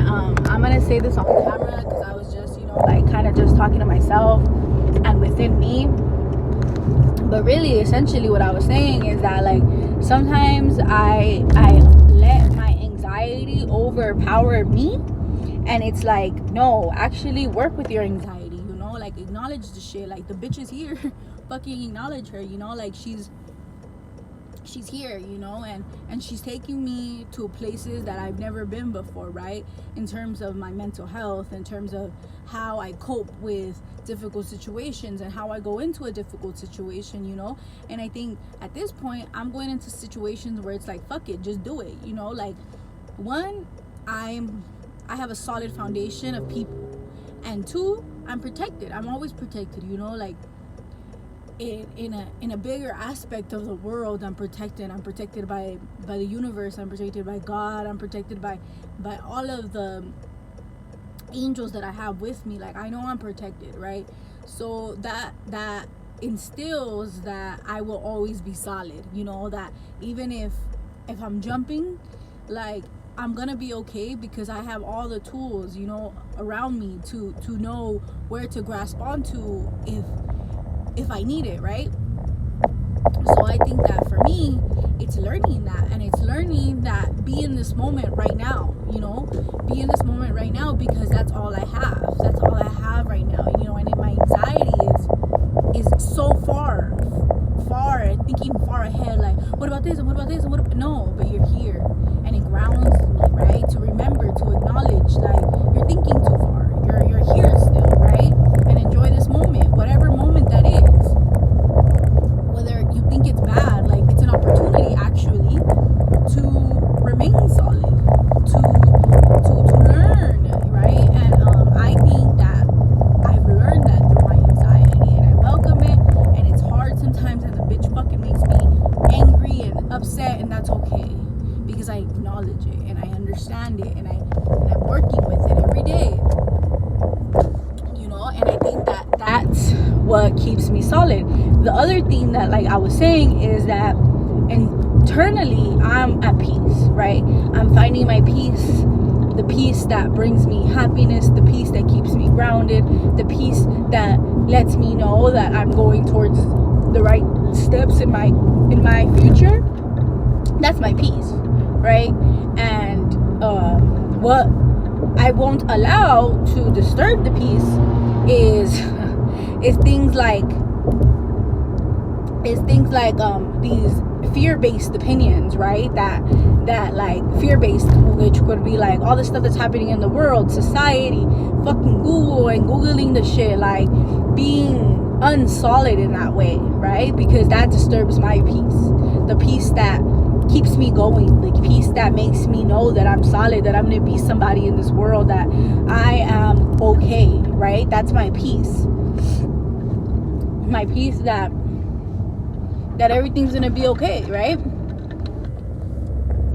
And I'm gonna say this on camera because I was just, like kind of just talking to myself and within me. But really, essentially, what I was saying is that, like, sometimes I let my anxiety overpower me, and it's like, no, actually work with your anxiety. Like, acknowledge the shit. Like, the bitch is here. Fucking acknowledge her. Like, she's here, and she's taking me to places that I've never been before, right? In terms of my mental health, in terms of how I cope with difficult situations and how I go into a difficult situation, and I think at this point I'm going into situations where it's like, fuck it, just do it, like, one, I have a solid foundation of people, and two, I'm protected. I'm always protected, like, in a bigger aspect of the world. I'm protected by the universe. I'm protected by God. I'm protected by all of the angels that I have with me. Like, I know I'm protected, right? So that instills that I will always be solid, that even if I'm jumping, like, I'm gonna be okay because I have all the tools, around me to know where to grasp onto if I need it, right? So I think that for me, it's learning that, and it's learning that be in this moment right now, be in this moment right now, because that's all I have. That's all I have right now, and my anxiety is so far, thinking far ahead, like, what about this, and what about this, and no, but you're here, and it grounds me, right? To remember, to acknowledge, like, you're thinking too far, you're here still, right? And enjoy this moment, whatever moment that is. Whether you think it's bad, like, it's an opportunity actually to remain solid, to learn, right? And I think that I've learned that through my anxiety, and I welcome it, and it's hard sometimes, and the bitch fucking makes me angry and upset, and that's okay, because I acknowledge it and I understand it, and I'm working with it every day, and I think that that's what keeps me solid. The other thing that, like I was saying, is that internally I'm at peace, right? I'm finding my peace, the peace that brings me happiness, the peace that keeps me grounded, the peace that lets me know that I'm going towards the right steps in my future. That's my peace, right? And what I won't allow to disturb the peace is things like these fear-based opinions, right? That like fear-based, which would be like all the stuff that's happening in the world, society, fucking Google and Googling the shit, like being unsolid in that way, right? Because that disturbs my peace, the peace that keeps me going, the peace that makes me know that I'm solid, that I'm gonna be somebody in this world, that I am okay, right? That's my peace. My peace that everything's gonna be okay, right?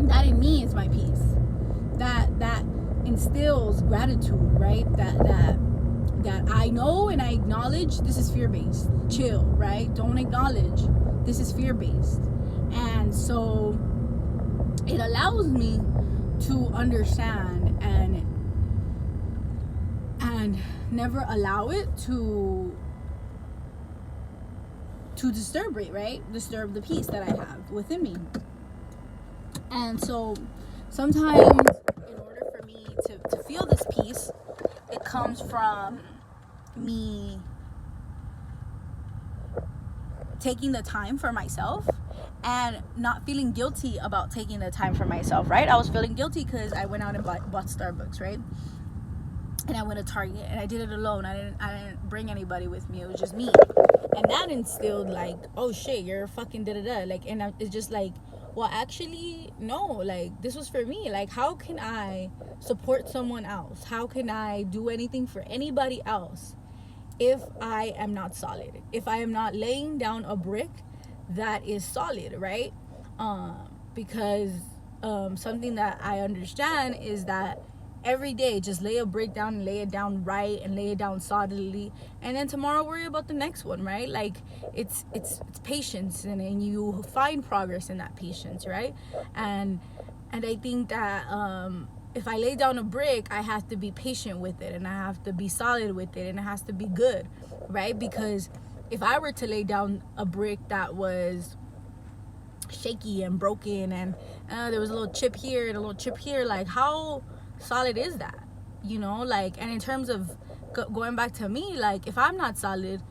That in me is my peace. That instills gratitude, right? That I know and I acknowledge this is fear-based. Chill, right? Don't acknowledge this is fear-based. And so it allows me to understand and never allow it to disturb it, right? Disturb the peace that I have within me. And so sometimes, in order for me to feel this peace, it comes from me taking the time for myself and not feeling guilty about taking the time for myself, right? I was feeling guilty because I went out and bought Starbucks, right? And I went to Target, and I did it alone. I didn't bring anybody with me. It was just me. And that instilled, like, oh shit, you're fucking da-da-da. Like, and it's just like, well, actually, no, like, this was for me. Like, how can I support someone else? How can I do anything for anybody else if I am not solid? If I am not laying down a brick that is solid, right? Because something that I understand is that every day, just lay a brick down and lay it down right and lay it down solidly, and then tomorrow worry about the next one, right? Like, it's patience, and you find progress in that patience, right? And I think that if I lay down a brick, I have to be patient with it, and I have to be solid with it, and it has to be good, right? Because if I were to lay down a brick that was shaky and broken, and there was a little chip here and a little chip here, like, how solid is that? You know, like, and in terms of going back to me, like, if I'm not solid,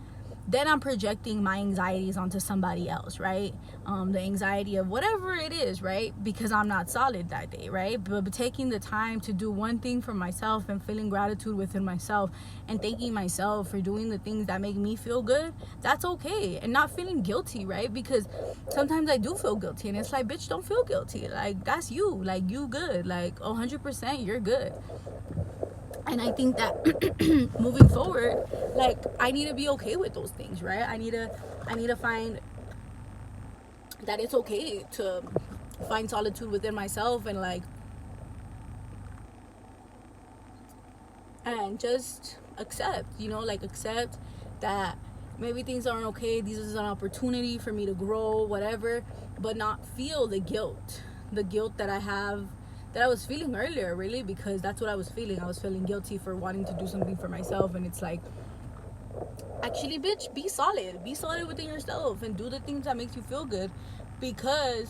then I'm projecting my anxieties onto somebody else, right? The anxiety of whatever it is, right? Because I'm not solid that day, right? But taking the time to do one thing for myself and feeling gratitude within myself and thanking myself for doing the things that make me feel good, that's okay. And not feeling guilty, right? Because sometimes I do feel guilty, and it's like, bitch, don't feel guilty. Like, that's you. Like, you good. Like, 100% you're good. And I think that moving forward, like, I need to be okay with those things, right? I need to find that it's okay to find solitude within myself, and like, and just accept, you know, like, accept that maybe things aren't okay. This is an opportunity for me to grow, whatever, but not feel the guilt that I was feeling earlier, really, because that's what I was feeling. I was feeling guilty for wanting to do something for myself, and it's like, actually, bitch, be solid within yourself and do the things that makes you feel good, because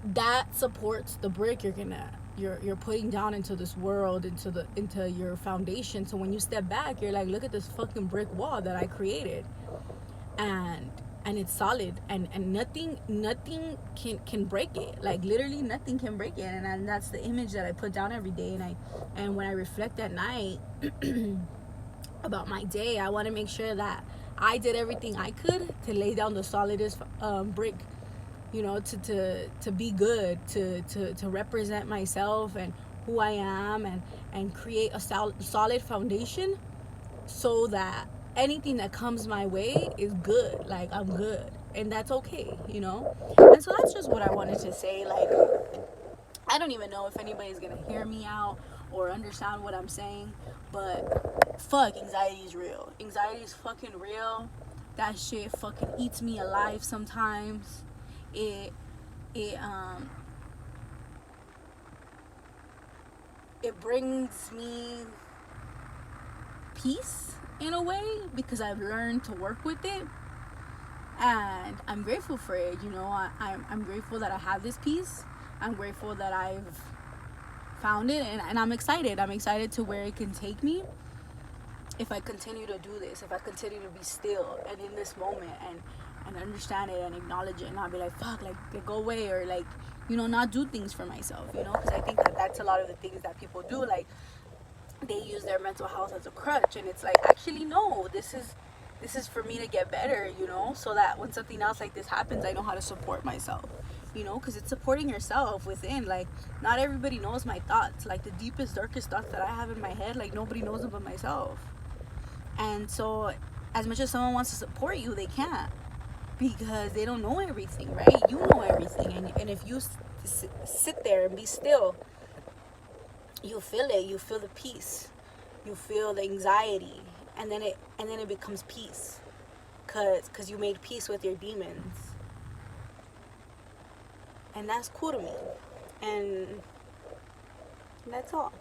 that supports the brick you're putting down into this world, into your foundation. So when you step back, you're like, look at this fucking brick wall that I created, and it's solid, and nothing can break it. Like, literally nothing can break it. And that's the image that I put down every day. And when I reflect at night about my day, I want to make sure that I did everything I could to lay down the solidest brick, you know, to be good, to represent myself and who I am, and create a solid foundation, so that anything that comes my way is good. Like, I'm good, and that's okay, you know. And so that's just what I wanted to say. Like, I don't even know if anybody's gonna hear me out or understand what I'm saying, but fuck, anxiety is real. Anxiety is fucking real. That shit fucking eats me alive sometimes. It brings me peace in a way, because I've learned to work with it, and I'm grateful for it. You know, I'm grateful that I have this peace. I'm grateful that I've found it, and I'm excited to where it can take me if I continue to do this, if I continue to be still and in this moment, and understand it and acknowledge it, and not be like, fuck, like, go away, or like, you know, not do things for myself, you know, because I think that that's a lot of the things that people do. Like, they use their mental health as a crutch, and it's like, actually, no, this is for me to get better, you know, so that when something else like this happens, I know how to support myself, you know, because it's supporting yourself within. Like, not everybody knows my thoughts. Like, the deepest, darkest thoughts that I have in my head, like, nobody knows them but myself. And so, as much as someone wants to support you, they can't, because they don't know everything, right? You know everything, and if you sit there and be still, you feel it. You feel the peace. You feel the anxiety, and then it becomes peace, cause you made peace with your demons, and that's cool to me, and that's all.